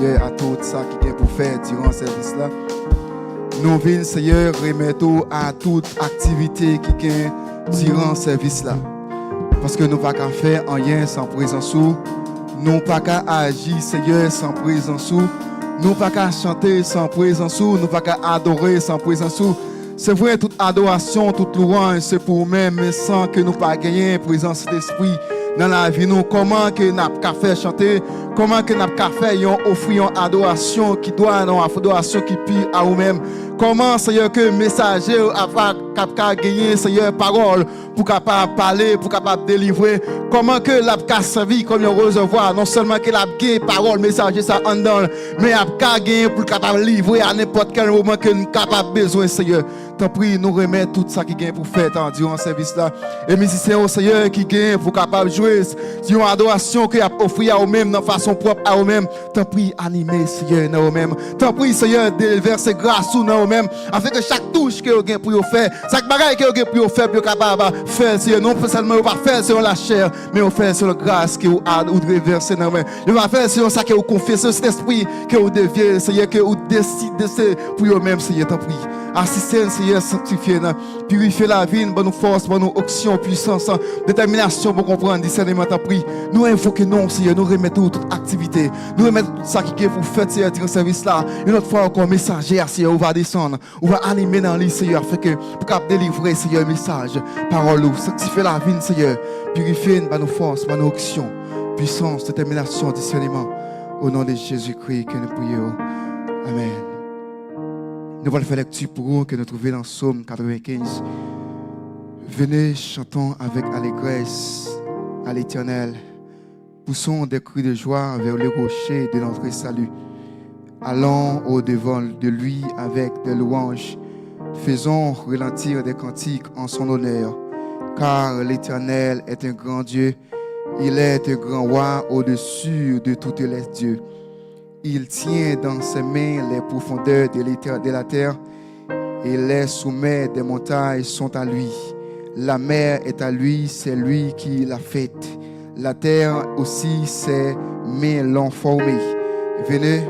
Seigneur, à tout ça qui est pour faire durant ce service-là. Nous venons, Seigneur, remettre à toute activité qui est durant ce service-là. Parce que nous ne pouvons pas faire rien sans présence. Nous ne pouvons pas agir, Seigneur, sans présence. Nous ne pouvons pas chanter sans présence. Nous ne pouvons pas adorer sans présence. C'est vrai, toute adoration, toute louange, c'est pour nous-mêmes, mais sans que nous ne pas gagner présence d'esprit dans la vie. Nous, comment que nous avons fait chanter, comment que nous avons fait offrir une adoration qui doit une adoration qui pire à nous-mêmes. Comment, Seigneur, que le messager a gagné, Seigneur, parole pour capable parler, pour capable délivrer. Comment que l'a servi comme un recevoir, non seulement que l'a gagné parole, messager ça en dedans, mais a gagné pour capable livrer à n'importe quel moment que nous capable besoin, Seigneur. Tant pis, nous remettre tout ça qui gagne pour faire durant ce service là. Et musiciens au Seigneur qui gagne pour capable jouer sur une adoration qui a offert à eux-mêmes, de façon propre à eux-mêmes. Tant pis, animer, Seigneur, dans eux-mêmes. Tant pis, Seigneur, déverser grâce sur eux-mêmes, afin que chaque touche que vous gagnez pour faire, chaque bagage que vous gagnez pour faire, vous capable faire, Seigneur, non seulement pas faire sur la chair, mais vous faire sur la grâce que vous déversez dans eux-mêmes. Vous va faire sur ça que vous confiez, sur cet esprit que vous deviez, Seigneur, que vous décidez pour eux-mêmes, Seigneur, tant pis. Assistez, Seigneur, sanctifiez, purifiez la vie, bonne force, bonne action, puissance, détermination pour comprendre, discernement, tant pis. Nous invoquons, non, Seigneur, nous remettons toute activité, nous remettons tout ça qui est vous faites, Seigneur, dans ce service-là. Une autre fois encore, messager, Seigneur, on va descendre, on va animer dans l'île, Seigneur, afin que pour capable délivrer, Seigneur, message, parole, sanctifiez la vie, Seigneur, purifiez bonne force, bonne action, puissance, détermination, discernement. Au nom de Jésus-Christ que nous prions. Amen. Nous allons faire lecture pour vous que nous trouvons dans Psaume 95. Venez, chantons avec allégresse à l'Éternel. Poussons des cris de joie vers le rocher de notre salut. Allons au-devant de lui avec des louanges. Faisons retentir des cantiques en son honneur. Car l'Éternel est un grand Dieu. Il est un grand roi au-dessus de tous les dieux. Il tient dans ses mains les profondeurs de la terre et les sommets des montagnes sont à lui. La mer est à lui, c'est lui qui l'a faite. La terre aussi, ses mains l'ont formée. Venez,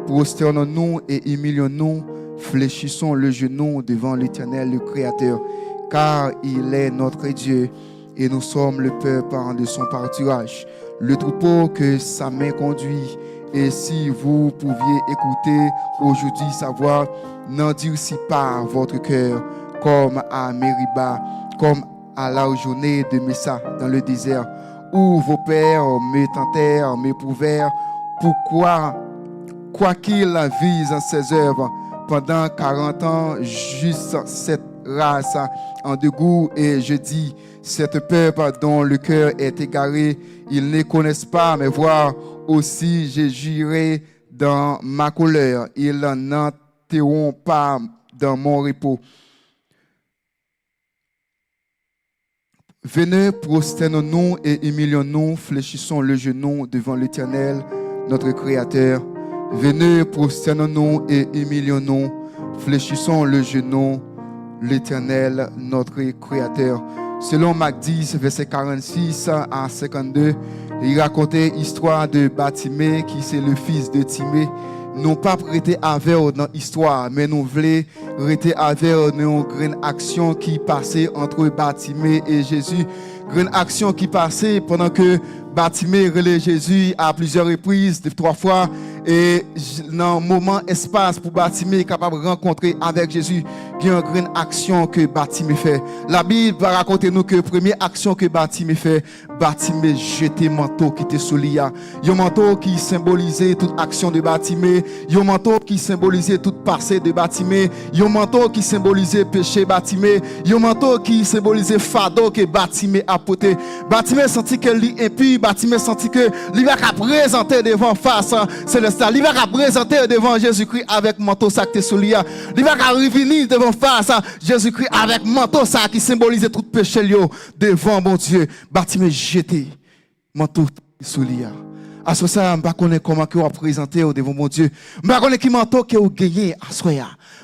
prosternons-nous et humilions-nous, fléchissons le genou devant l'Éternel, le Créateur, car il est notre Dieu et nous sommes le peuple de son pâturage, le troupeau que sa main conduit. Et si vous pouviez écouter aujourd'hui sa voix, n'endurcis pas votre cœur comme à Mériba, comme à la journée de Messa dans le désert, où vos pères me tentèrent, m'éprouvèrent. Pourquoi, quoiqu'ils visent ses œuvres, pendant 40 ans, juste cette race en dégoût, et je dis, cette peuple dont le cœur est égaré, ils ne connaissent pas mes voies. Aussi, je jurerai dans ma colère, ils n'entreront pas dans mon repos. Venez, prosternons-nous et humilions-nous, fléchissons le genou devant l'Éternel, notre Créateur. Venez, prosternons-nous et humilions-nous, fléchissons le genou, l'Éternel, notre Créateur. Selon Marc 10, verset 46 à 52, il racontait l'histoire de Bartimée, qui c'est le fils de Timée. Nous pas prêté avec dans l'histoire, mais nous voulons prêter avec une grande action qui passait entre Bartimée et Jésus. Grande action qui passait pendant que Bartimée relève Jésus à plusieurs reprises, 3 fois. Et dans un moment, espace pour Bartimée capable de rencontrer avec Jésus, il y a une grande action que Bartimée fait. La Bible va raconter nous que la première action que Bartimée fait, Bartimée jetait manteau qui était sous lui. Il y a un manteau qui symbolisait toute action de Bartimée. Il y a un manteau qui symbolisait toute passé de Bartimée. Il y a un manteau qui symbolisait péché Bartimée. Il y a un manteau qui symbolisait fardeau que Bartimée a porté. Bartimée sentit que lui impie. Bartimée sentit que lui va présenter devant face célestial. Il va présenter devant Jésus-Christ avec manteau sacré sous lui. Il va revenir devant face Jésus-Christ avec manteau ça qui symbolisait tout péché devant mon Dieu. Bartimée jeté manteau sous lui. À ce ça, je ne sais pas comment vous présenter devant mon Dieu. Je ne sais pas qui manteau que vous gagnez à ce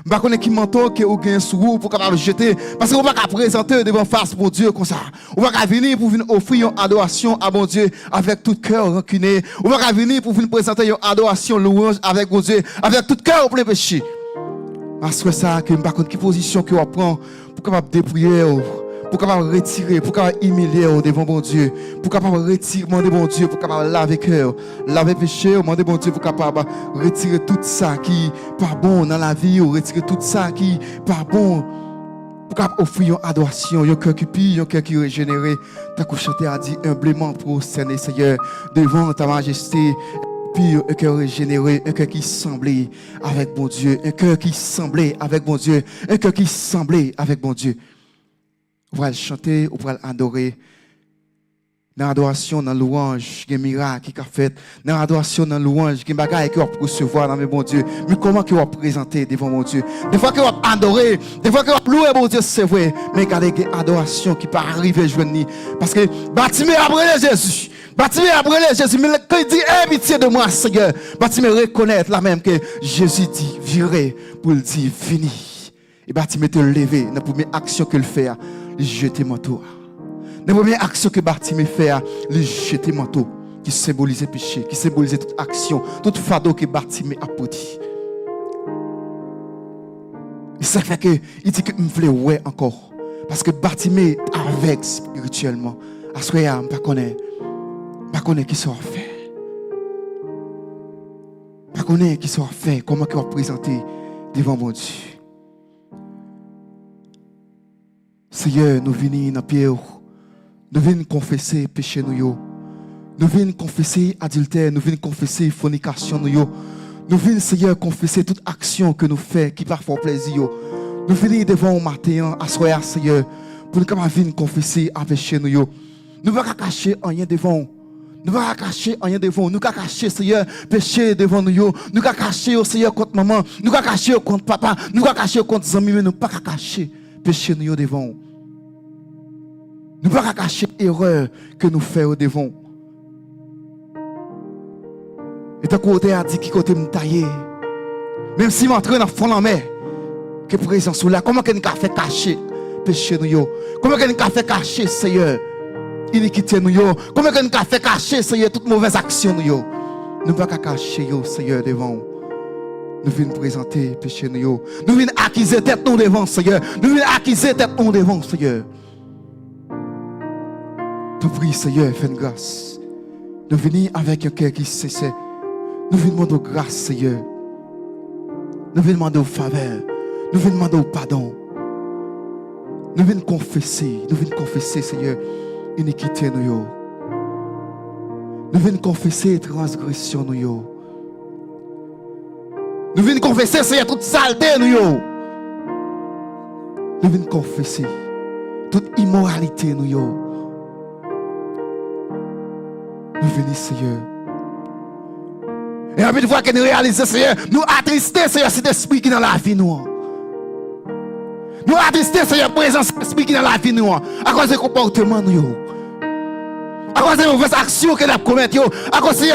Je ne sais pas qui menton que vous gagnez sur vous pour capable jeter. Parce que vous ne pouvez pas présenter devant face pour Dieu comme ça. Vous ne pouvez pas venir pour venir offrir une adoration à mon Dieu avec tout cœur rancuné. Vous ne pouvez pas venir pour venir présenter une adoration louange avec mon Dieu, avec tout cœur plein péché. Parce que ça, que je ne sais pas quelle position que vous prenez pour capable dépouiller, pour capable retirer, pour capable humilier devant mon Dieu, pour capable retirer, demander mon Dieu, pour capable laver cœur, laver péché, demander mon Dieu, pour capable retirer tout ça qui n'est pas bon dans la vie, ou retirer tout ça qui n'est pas bon, pour capable offrir une adoration, un cœur qui pille, un cœur qui est régénéré. T'as qu'au chanter a dit humblement pour cerner, Seigneur, devant ta majesté. Pire, un cœur régénéré, un cœur qui semblait avec mon Dieu, un cœur qui semblait avec mon Dieu, un cœur qui semblait avec mon Dieu. Vous pouvez chanter, vous pouvez adorer. Dans l'adoration, dans la louange, il y a un miracle qui a fait. Dans l'adoration, dans la louange, il y a un bagage qui va recevoir dans mon Dieu. Mais comment que vous présenter devant mon Dieu? Des fois que vous adorer, des fois que vous louer mon Dieu, c'est vrai. Mais regardez, il y a une adoration qui peut arriver à joindre. Parce que Bartimée après Jésus. Bartimée après Jésus. Mais quand il dit, aie pitié de moi, Seigneur. Bartimée reconnaître là même que Jésus dit, virez pour le dire, fini. Et Bartimée te lever. La première action qu'il fait, il jeter manteau. La première action que Bartimée fait, il jeter manteau, qui symbolise le péché, qui symbolise toute action, toute fardeau que Bartimée a porté. Et ça fait que il dit que je voulais ouais encore, parce que Bartimée avec spirituellement. À ce moment-là, je ne connais qui sera fait. Je ne connais qui sera fait, comment il va présenter devant mon Dieu. Seigneur, nous venons dans Pierre. Nous venons confesser péché nous. Nous venons confesser adultère, nous venons confesser fornication nous. Nous venons, Seigneur, confesser toute action que nous faisons qui part faire plaisir. Nous venons devant le matin, à soir, Seigneur, pour nous venir confesser un péché nous. Nous ne pouvons pas cacher rien devant. Nous ne pouvons pas cacher rien devant. Nous ne pouvons pas cacher, Seigneur, péché devant nous. Nous ne pouvons pas cacher, Seigneur, contre maman. Nous ne pouvons pas cacher contre papa. Nous ne pouvons pas cacher contre les amis. Mais nous ne pouvons pas cacher péché nous devant. Nous ne pouvons pas cacher l'erreur que nous faisons devant. Et tant qu'on a dit qui côté me tailler, même si je m'entraîne dans le fond de la mer, que présence là, comment qu'on a fait cacher péché nous? Comment qu'on a fait cacher, Seigneur, iniquité nous? Comment qu'on a fait cacher, Seigneur, toute mauvaise action nous? Nous ne pouvons pas cacher, Seigneur, devant. Nous venons présenter péché nous. Nous venons accuser tête nous devant, Seigneur. Nous venons accuser tête nous devant, Seigneur. Te prie, Seigneur, fais une grâce. Nous venons avec un cœur qui cesse. Nous venons demander grâce, Seigneur. Nous venons demander faveur. Nous venons demander pardon. Nous venons confesser. Nous venons confesser, Seigneur, iniquité nous. Nous venons confesser transgression nous. Nous venons confesser, Seigneur, toute saleté nous. Nous venons confesser toute immoralité nous. Nous venons, Seigneur. Et à une fois que nous réalisons, Seigneur, nous attristons, Seigneur, cet esprit qui est dans la vie, nous. Nous attristons, Seigneur, présence de l'esprit qui est dans la vie, nous. À cause du comportement, nous. À cause des mauvaises actions que nous avons commises, à cause de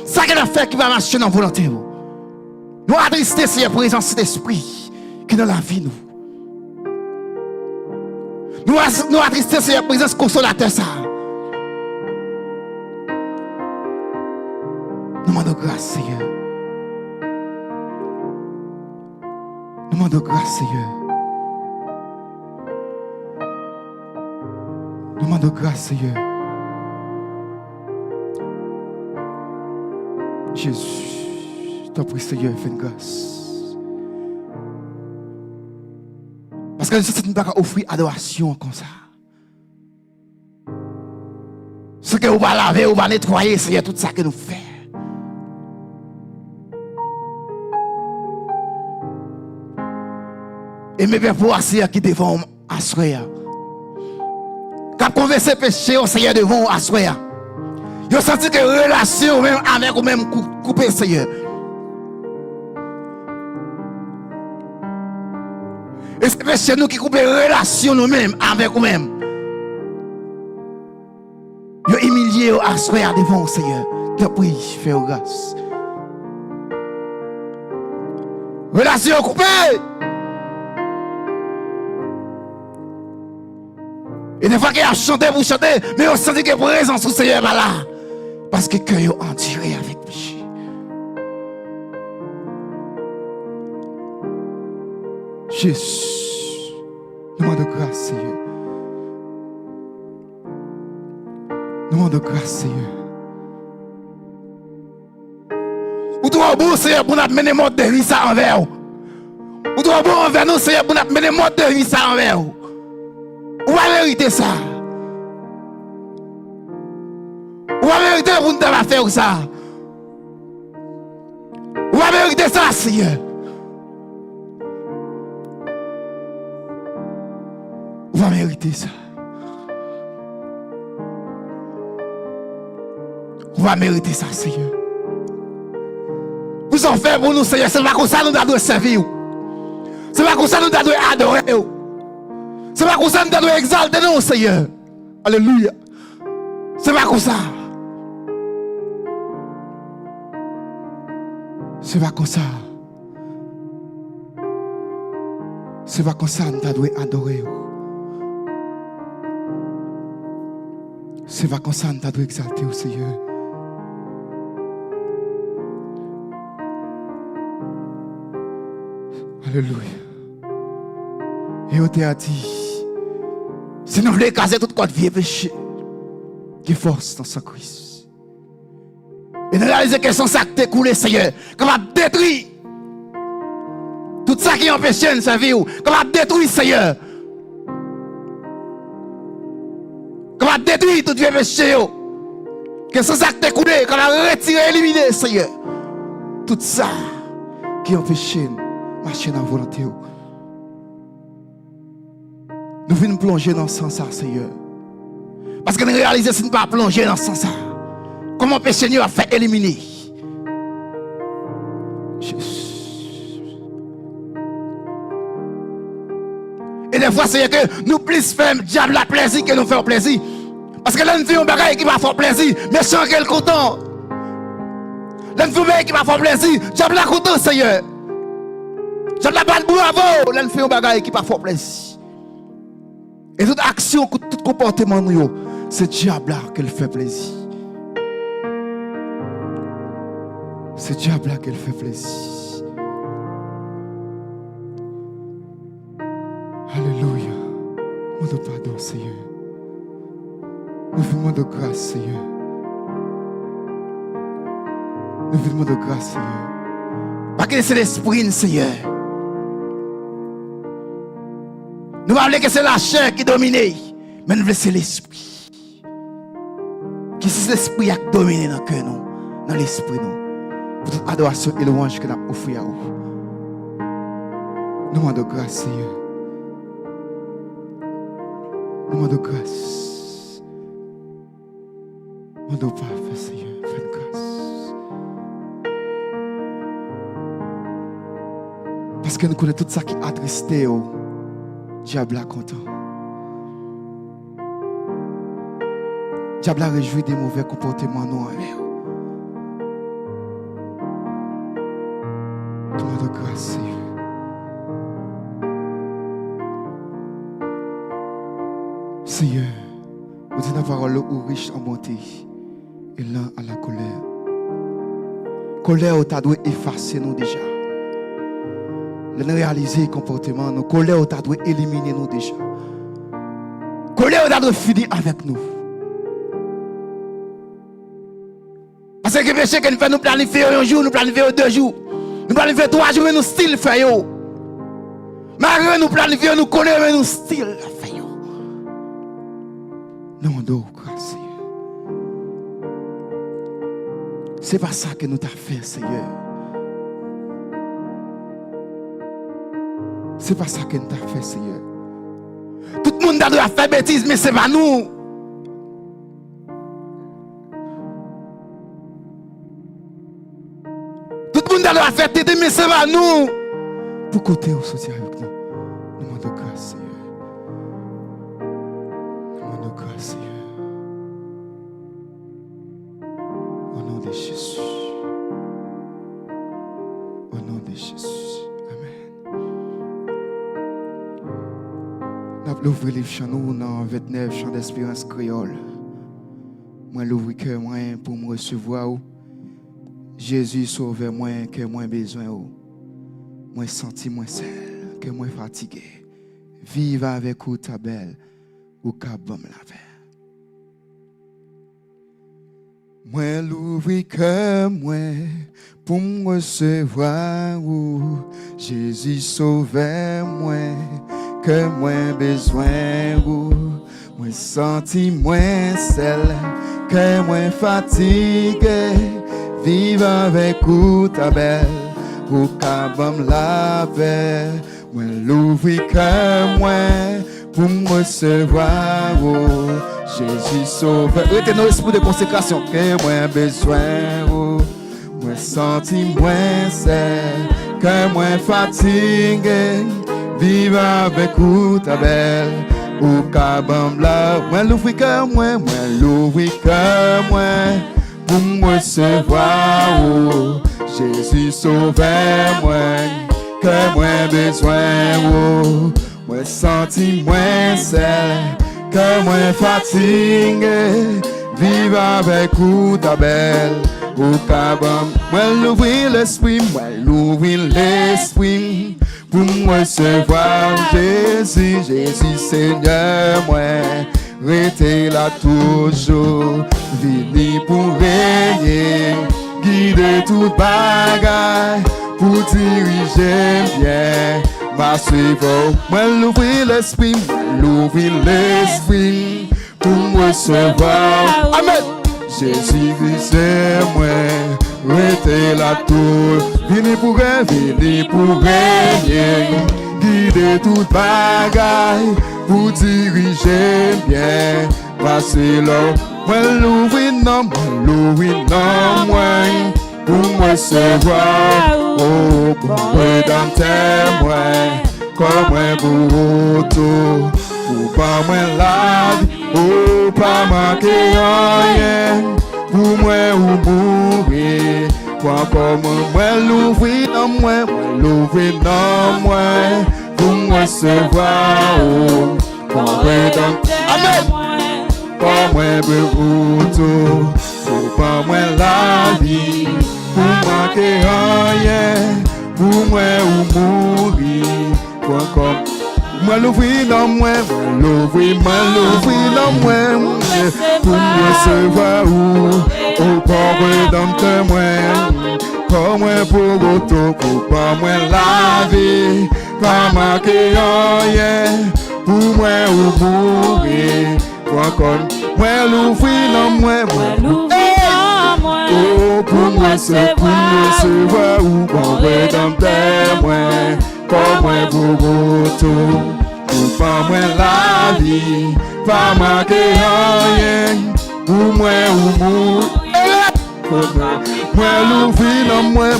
ça que nous avons fait qui va marcher dans la volonté. Nous attristons, Seigneur, présence de cet esprit qui est dans la vie, nous. Nous attristons, Seigneur, présence consolateur, ça. Nous demandons grâce, Seigneur. Nous demandons grâce, Seigneur. Nous demandons grâce, Seigneur. Jésus, t'en prie, Seigneur, fais une grâce. Parce que Jésus ne peut pas offrir adoration comme ça. Ce que vous va laver, vous va nettoyer, Seigneur, tout ça que nous faisons. Et mes pères pour asseoir qui devant asseoir. Quand converser péché au Seigneur devant asseoir. Vous sentez que relation même avec ou même coupé Seigneur. Et c'est péché nous qui coupons relation nous-mêmes avec nous-mêmes. Vous humiliez ou asseoir devant le Seigneur. Te prie, fais grâce. Relation coupée. Et des fois qu'il a chanté pour chanter, mais on sent que la présence du Seigneur est là. Parce que cœur est enduré avec péché. Jésus, nous demandons grâce, Seigneur. Nous demandons grâce, Seigneur. Ou toi, bon, Seigneur, pour nous mener le mode de vie ça envers vous. Ou toi, bon, envers nous, Seigneur, pour nous mener le mode de vie ça envers vous. Ou va mériter ça. Ou va mériter pour nous faire ça. Ou va mériter ça, Seigneur. Ou va mériter ça. Ou va mériter ça, Seigneur. Vous en faites pour nous, Seigneur. C'est pas comme ça que nous devons servir. C'est pas comme ça que nous devons adorer. C'est pas comme ça que nous devons exalter nous, Seigneur. Alléluia. C'est pas comme ça. C'est pas comme ça. C'est pas comme ça que nous devons adorer. C'est pas comme ça que nous devons exalter au Seigneur. Alléluia. Et on t'a dit, si nous voulons casser tout notre vieux péché, qui force dans sa Christ. Et nous réalisons que son sac t'est coulé, Seigneur, qu'on va détruire tout ça qui empêche de servir, qu'on va détruire, Seigneur. Qu'on va détruire tout vieux péché, que son sac t'est coulé, qu'on va retirer, éliminer, Seigneur. Tout ça qui empêche de marcher dans la volonté. Nous venons plonger dans ce sens, Seigneur. Parce que nous réalisons que si nous ne pas plonger dans ce sens, comment le Seigneur a fait éliminer. Jésus. Et des fois, Seigneur, que nous plus faisons diable la plaisir que nous faisons plaisir. Parce que là, nous faisons un bagage qui va faire plaisir, mais sans qu'elle content. Là, nous faisons un bagage qui va faire plaisir, diable la content, Seigneur. Diable la balle bravo, là, nous faisons un bagage qui va faire plaisir. Et toute action, tout comportement, c'est diable là qu'elle fait plaisir. C'est diable là qu'elle fait plaisir. Alléluia. Nous demandons pardon, Seigneur. Nous vous demandons de grâce, Seigneur. Nous vous demandons de grâce, Seigneur. Parce que c'est l'esprit, Seigneur. Nous voulons que c'est la chair qui domine, mais nous voulons que c'est l'esprit. Que c'est l'esprit qui domine dans le cœur, dans l'esprit. Pour toute adoration et louange que nous avons offert à vous. Nous demandons grâce, Seigneur. Nous demandons grâce. Nous demandons parfait, Seigneur. Fais grâce. Parce que nous connaissons tout ça qui attristé. Diable a content. Diable a réjoui des mauvais comportements nous envers. Demande de grâce, Seigneur. Seigneur, vous dites dans la parole où riche en bonté et lent à la colère. Colère, tu doit effacer nous déjà. Nous réaliser le comportement, nous colère, tu doit éliminer nous déjà. Colère, tu doit finir avec nous. Parce que le péché que nous faisons, nous planifions un jour, nous planifions 2 jours, nous planifions 3 jours, mais nous style faisons. Malgré nous planifions, nous connaissons, mais nous style faisons. Nous demandons grâce, Seigneur. C'est pas ça que nous t'avons fait, Seigneur. C'est pas ça que nous t'avons fait, Seigneur. Tout le monde a fait bêtises, mais c'est pas nous. Tout le monde a fait tété, mais c'est pas nous. Pour côté, vous sortir avec nous. Nous demandons grâce, Seigneur. Nous demandons grâce, Seigneur. Au nom de Jésus. Au nom de Jésus. Amen. l'ouvrir les chants nous dans 29 chants d'espérance créole. Moi l'ouvrir cœur moi pour me recevoir. Jésus sauve moi que moi besoin. Moi senti moi seul, que moi fatigué. Vive avec vous ta belle ou kabam la paix. Moi l'ouvrir cœur moi pour me recevoir. Jésus sauve moi que moi besoin. Moi senti moi seul, que moi fatigué. Vive avec vous ta belle ou kabam la paix. Moi l'ouvrir cœur moi pour me recevoir. Jésus sauve. Retenez nos esprits de consécration que moi besoin. Moi senti moi seul, que moi fatigué. Vive avec vous ta belle ou kabam la. Moi l'ouvrir cœur moi l'ouvrir cœur moi pour me recevoir. Jésus sauve moi que moi besoin. Moi senti moi seul, que moi fatigué. Vive avec vous ta belle ou kabam. Moi l'ouvrir l'esprit pour me recevoir. Jésus, Jésus Seigneur moi restez là toujours. Vini pour régner, guider toute bagaille, pour diriger bien ma suivre. Moi l'ouvrir l'esprit pour me recevoir. Amen. Jésus-Christ c'est moi, restez là tout. Vini pour régner, guider toute bagaille, pour diriger bien ma suivre. Moi l'ouvrir non moi pour me recevoir. Oh, pour rédempteur moi, comme moi pour tout, pour pas moi la vie, oh, pas manquer rien, pour moi ou mourir, pour comme moi l'ouvrir non moi, pour me recevoir. Oh, pour rédempteur, amen, pour moi pour tout, pour pas moi la vie, pour manquer rien, pour moi ou mourir, pour comme moi l'ouvrir dans moi, l'ouvrir dans moi, pour me recevoir. Au pauvre rédempteur moi, comme moi pour auto, pour pas moi la vie, pas manquer rien, pour moi ou mourir, pour comme moi l'ouvrir dans moi, oh, pour me recevoir. Ou bon rédempteur moi, comme moi pour auto, pour pas moi la vie, pas manquer rien, pour moi ou mourir. Moi l'ouvrir dans moi,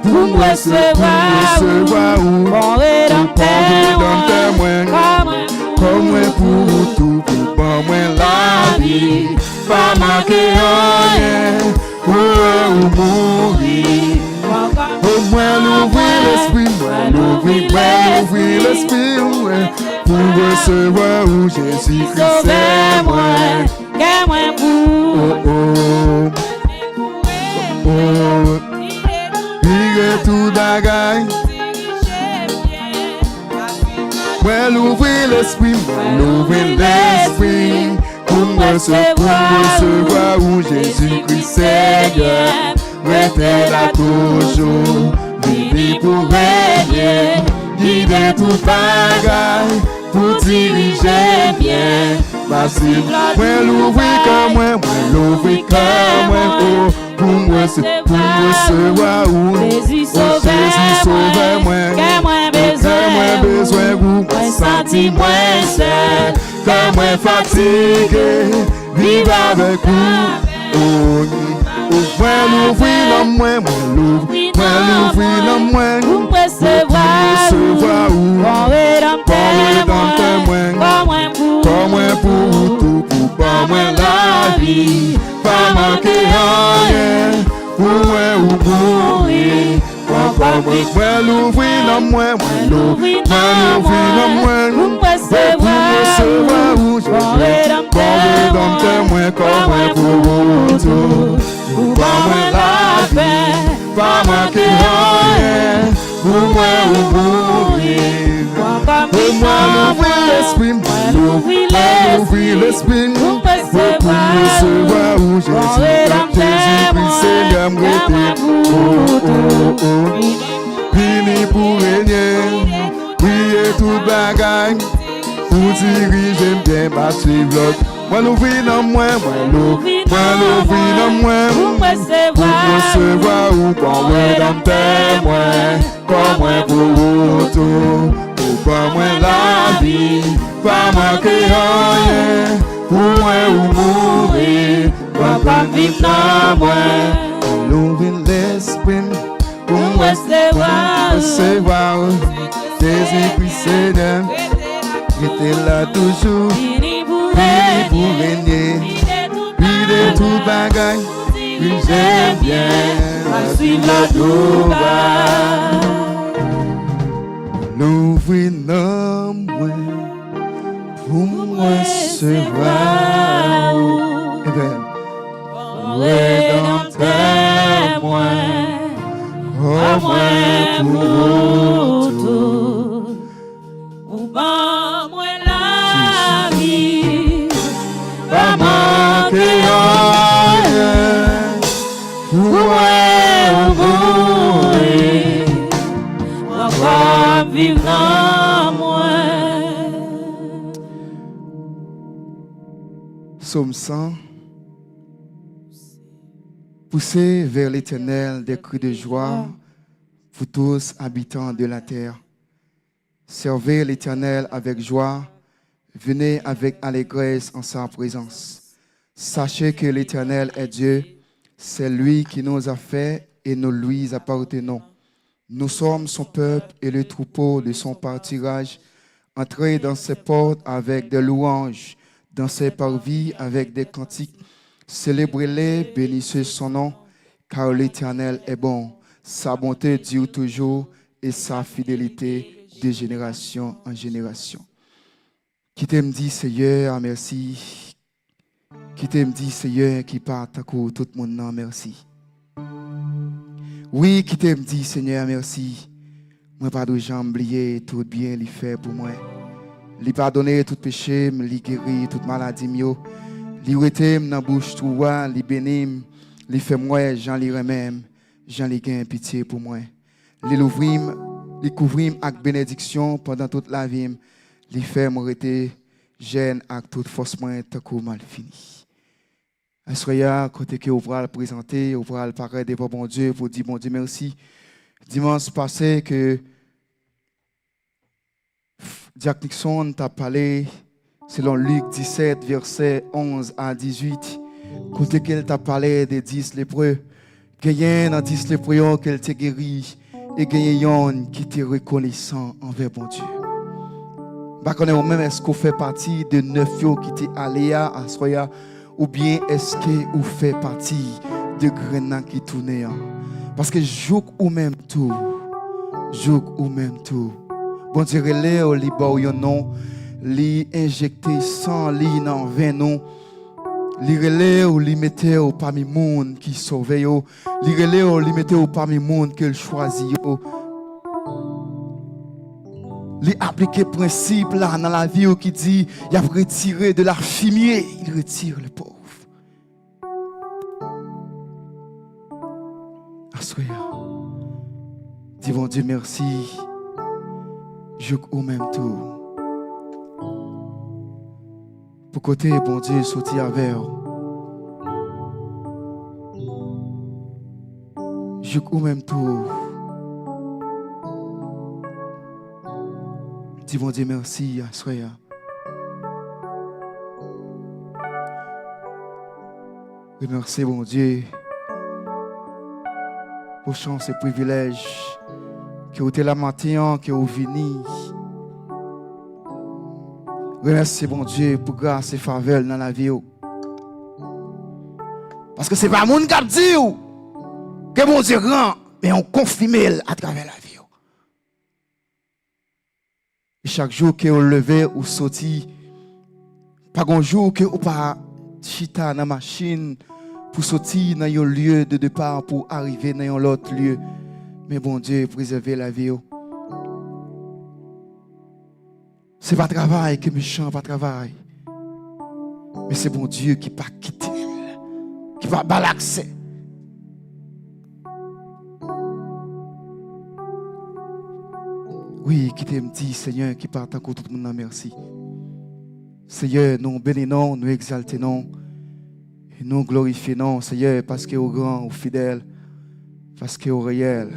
pour me recevoir. Ou bon rédempteur moi, comme moi pour tout, pour pas moi la vie, pas manquer rien, pour mourir. Oh, moi l'ouvrir l'esprit, pour recevoir. Où Jésus-Christ c'est moi, Pire tout bagaille. Moi l'ouvrir l'esprit, pour me recevoir. Où Jésus-Christ Seigneur, restez là toujours. Vini pour régner, guider toute bagaille, pour diriger bien ma cible. Moi l'ouvrir comme moi, oh, pour me recevoir. Où Jésus sauve moi, que moi besoin. Où moi senti moi seul, que moi fatigué. Vive avec vous. Oh, moi l'ouvrir dans moi, pour me recevoir. Bon rédempteur moi, comme moi pour tout, pour pas moi la vie, pas manquer rien, pour moi ou mourir, pour comme moi l'ouvrir dans moi, l'ouvrir dans moi, pour recevoir où je vais, comme rédempteur moi, comme moi pour tout, pour moi la vie, pas manquer rien, pour moi ouvrir, pour moi l'ouvrir l'esprit, l'ouvrir l'esprit, pour recevoir où je vais, Jésus-Christ Seigneur me Vini pour régner, prier toute bagaille, pour diriger bien ma suivre l'autre. Moi l'ouvrir dans moi, moi l'ouvrir dans moi, pour recevoir ou quand moi dans tes moi, quand moi pour retour, pour pas moi la vie, pas manquer rien, pour moi ou mourir, pas vivre dans moi, l'ouvrir l'esprit. Pour moi, recevoir Jésus-Christ Seigneur, il était là toujours, venu pour régner, puis de tout bagaille, puis j'aime bien, suivre la douba. L'ouvrir dans moi, pour moi recevoir, et bien, rédempteur moi. Oh, moi pour tout, ou pas moi la vie, pas manquer rien, pour moi mourir, pas vivre dans moi. Psaume 100. Poussez vers l'Éternel des cris de joie, vous tous habitants de la terre. Servez l'Éternel avec joie, venez avec allégresse en sa présence. Sachez que l'Éternel est Dieu, c'est lui qui nous a fait et nous lui appartenons. Nous sommes son peuple et le troupeau de son pâturage. Entrez dans ses portes avec des louanges, dans ses parvis avec des cantiques. Célébrez-les, bénissez son nom, car l'Éternel est bon. Sa bonté dure toujours et sa fidélité de génération en génération. Qui t'aime dit Seigneur, merci. Qui t'aime dit Seigneur, qui part à coup tout le monde, merci. Oui, qui t'aime dit Seigneur, merci. Moi, pas de jambes oublier tout bien, il fait pour moi. Il pardonne tout péché, il guérit toute maladie mio. Li rete dans bouche toi, li bénim, li fait moi, Jean li remem, Jean li gain pitié pour moi. Li l'ouvrim, li couvrim avec bénédiction pendant toute la vie, li fait moi rete jeune avec toute force moi tant que mal fini. Assoya côté que on va le présenter, on va le parler devant bon Dieu pour dire bon Dieu merci. Dimanche passé que Jack Nixon t'a parlé selon Luc 17, versets 11 à 18, côté qu'elle t'a parlé des 10 lépreux, gagnant dans 10 lépreux qu'elle t'a guéri, et gagnant qui t'est reconnaissant envers bon Dieu. Bah, qu'on même est-ce qu'on fait partie de 9 qui t'est allé à Soya, ou bien est-ce que vous fait partie de Grenat qui tournent? Parce que joue ou même tout, bon Dieu, relève au liban ou non. Li injecté sans li dans venon, li relé ou li mette au parmi monde qui sauve yo, li relé ou li mette au parmi monde qu'il choisit yo, li appliquer principe là dans la vie qui dit il a retiré de la fumier, il retire le pauvre. Assoya, dis bon Dieu merci, je au même tour. Pour côté, bon Dieu, sortir avec je ou même tout. Dis bon Dieu, merci, Soya. Remercie, bon Dieu, pour chance et privilège que vous êtes là matin, que vous venez. Remercie bon Dieu pour grâce et faveur dans la vie. Parce que ce n'est pas mon qui dit que bon Dieu grand. mais on confirme à travers la vie. Et chaque jour que vous levez ou sorti, pas un jour que vous pas chita dans la machine pour sortir dans un lieu de départ pour arriver dans un autre lieu. Mais bon Dieu, préservez la vie. Ce n'est pas travail que méchant, pas travail. Mais c'est bon Dieu qui va quitter, qui va balaxer. Oui, qui t'aime dit, Seigneur, qui part encore tout le monde, merci. Seigneur, nous bénissons, nous exaltons, et nous glorifions, Seigneur, parce que au grand, au fidèle, parce que au réel,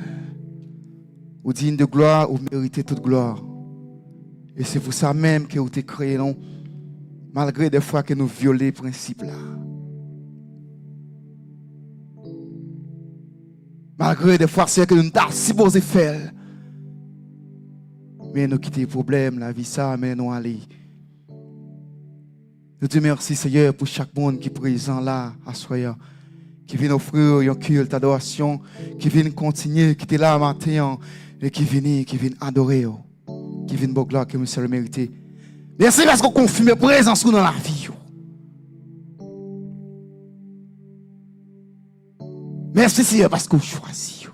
au digne de gloire, au méritez toute gloire. Et c'est pour ça même que vous t'es créé, non? Malgré des fois que nous violons les principes là. Malgré des fois que nous t'avons supposé faire. Mais nous quittons les problèmes, la vie ça, mais nous allons. Nous te remercions, Seigneur, pour chaque monde qui est présent là, à soir, qui vient offrir un culte d'adoration, qui vient continuer, qui est là matin, et qui vient adorer, qui vient de gloire que nous sommes mérités. Merci parce qu'on confirme la présence dans la vie. Merci, Seigneur, parce qu'on choisit.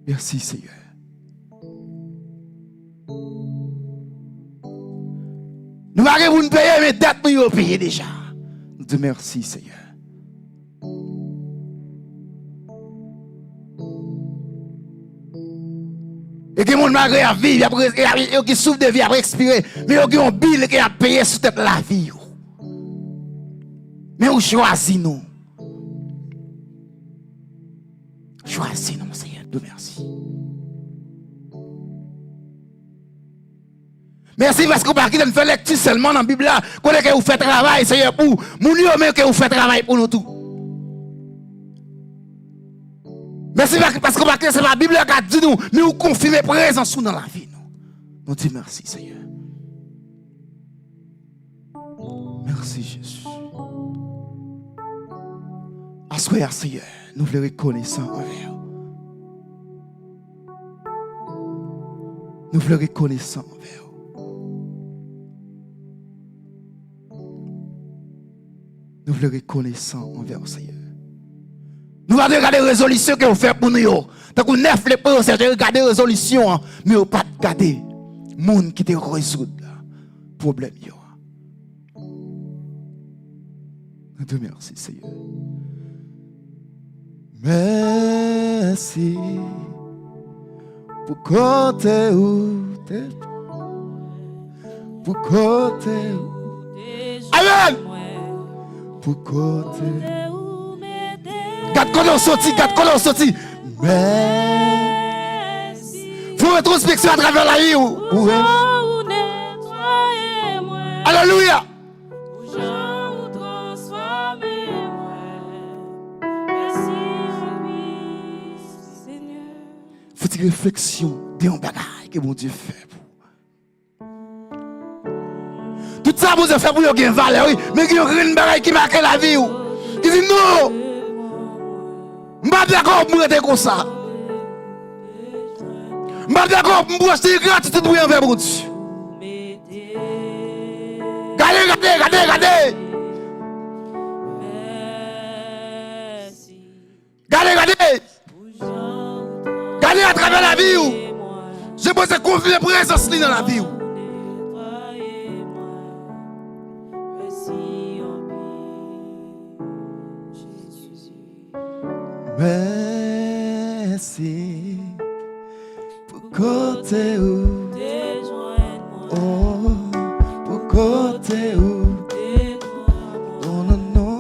Merci, Seigneur. Nous n'avons pas payer, mais date nous payer déjà. Nous te remercions, Seigneur. Et que mon malgré à vivre, qui souffre de vie, après expirer, mais il y a un bill qui a payé sur toute la vie. Mais on choisit nous. Choisis nous, Seigneur. Nous merci. Merci parce que vous ne faites pas lecture seulement dans la Bible là, que vous faites travail, Seigneur, pour nous, mais que vous faites travail pour nous tous. Merci parce que c'est la Bible qui a dit nous, mais vous confirmez présence dans la vie. Nous disons merci, Seigneur. Merci, Jésus. Assoyez, Seigneur, nous voulons reconnaissant envers. Nous voulons reconnaissant envers. Nous voulons reconnaissant envers le Seigneur. Nous allons regarder les résolutions que vous faites pour nous. Tant que 9 les prêts, c'est regarder les résolutions, mais vous pas regarder le monde qui te résout le problème. Nous te remercions, Seigneur. Merci pour côté où t'es. Pour côté où. Amen. Pour côté. Garde qu'on sorti, garde qu'on sorti. Merci. Faut rétrospection à travers la vie. Alléluia. Faut une réflexion de un bagage que mon Dieu fait. Tout ça vous a fait pour une valeur, oui, mais il y a une bagage qui marque la vie. Qui dit non. Je ne suis pas d'accord pour être comme ça. Je ne suis pas d'accord pour acheter gratitude pour envers mon Dieu. Regardez. Regardez à travers la vie. Je pense que confie présence dans la vie. Merci pour côté où oh pour côté où non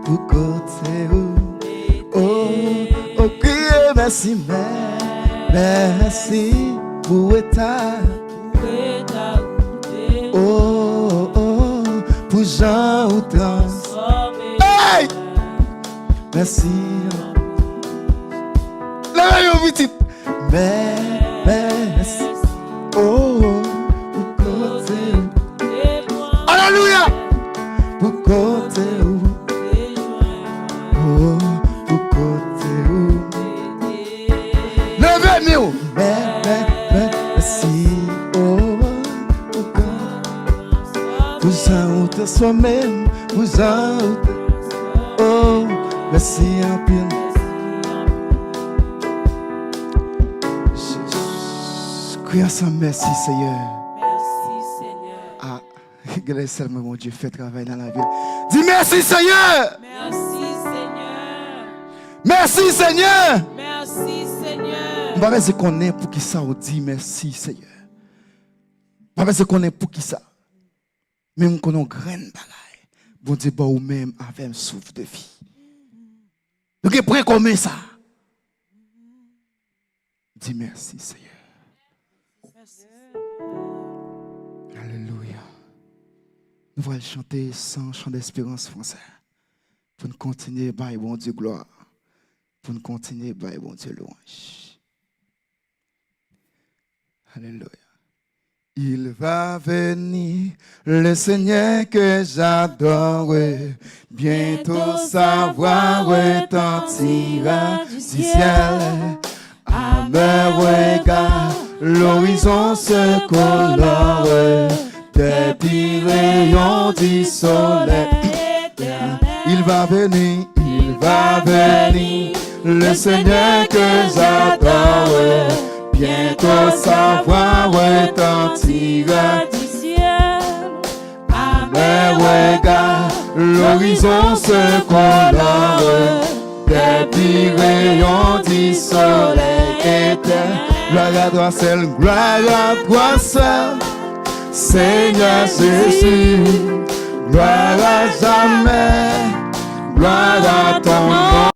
pour côté où oh crier merci pour état oh pour Jean ou transformé hey merci. Merci. Oh, pour côté. Alléluia. Pour côté. Oh, pour côté. l'ennemi. Merci, oh, vous en êtes soi-même, vous en êtes, oh, merci en pile. Crions ça, merci Seigneur. Merci Seigneur. Ah, regardez seulement mon Dieu fait travail dans la ville. Dis merci Seigneur. Merci Seigneur. Merci Seigneur. Merci Seigneur. Pas parce qu'on est pour qui ça on dit merci Seigneur. Pas parce qu'on est pour qui ça. Même qu'on a graine bagaille. Bon Dieu bah ou même avec un souffle de vie. Donc prêt comme ça. Dis merci Seigneur. Alléluia. Nous allons chanter sans chant d'espérance français. Pour nous continuer, by bon Dieu gloire. Pour nous continuer, by bon Dieu louange. Alléluia. Il va venir, le Seigneur que j'adore. Bientôt sa voix retentira du ciel. À mes regards, l'horizon se colore des petits rayons du soleil. Il va venir, le Seigneur que j'adore. Bientôt sa voix retentira du ciel. à mes regards, l'horizon se colore des petits rayons du soleil éteint. Gloire à toi seul, gloire à toi seul, Seigneur Jésus, gloire à jamais, gloire à ton nom.